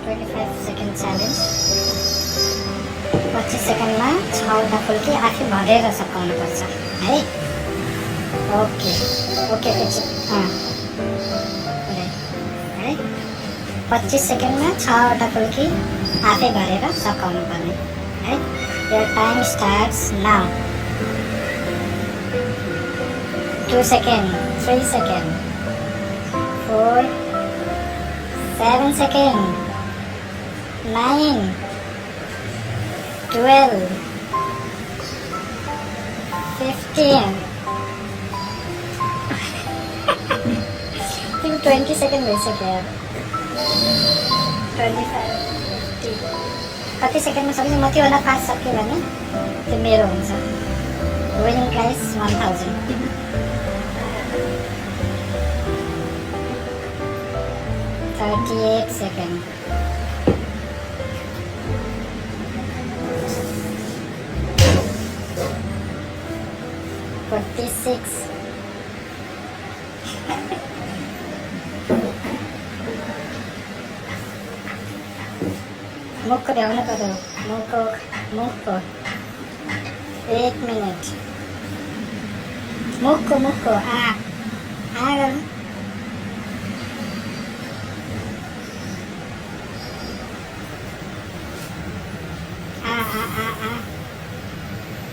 25 second challenge 25 सेकेन्डमा 6वटा फुल्की आफै भरेर सकाउनुपर्छ है। ओके ओके है 25 सेकेन्डमा 6वटा फुल्की आफै भरेर सकाउनु पर्ने है। यो time starts now. 2 second 3 second 4 7 second 9 12 15 20 second भइसक्यो यार। 25 50 कति सेकेन्डमा सक्छ? म त्योभन्दा फास्ट सक्यो भने त्यो मेरो हुन्छ। Winning price 1000। 38 सेकेन्ड 46 मुखको भ्याउनु पर्यो। मुखको 1 मिनट। मुखको आ गर्नु।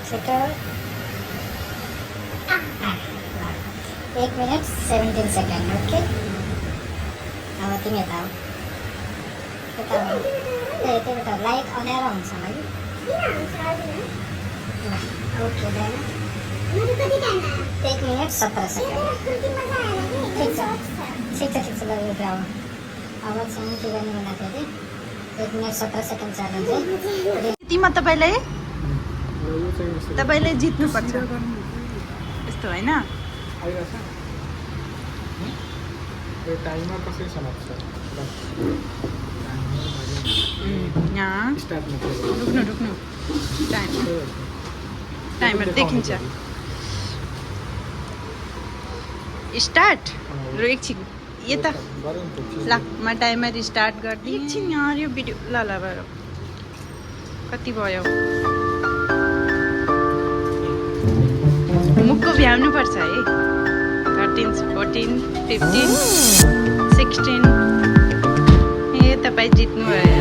छिटो 1 मिनट 17 सेकेन्ड। ओके अब तिमी यता हो। यता लाइट अँध्यारो हुन्छ है। Okay 1 minute 17 second. ठिक छ ल अब चाहिँ के गर्नु भन्दाखेरि 1 मिनट 17 सेकेन्ड च्यालेन्ज है। यतिमा तपाईँले जित्नुपर्छ यस्तो होइन। टाइमर कसरी समाप्त यहाँ रुक्नु टाइमर देखिन्छ। स्टार्ट र एकछिन यता ल म टाइमर स्टार्ट गरिदिएँ। एकछिन यहाँ यो भिडियो ल भयो कति भयो। मुखको भ्याउनु पर्छ है। 13 14 15 16 ए तपाईँ जित्नु भयो।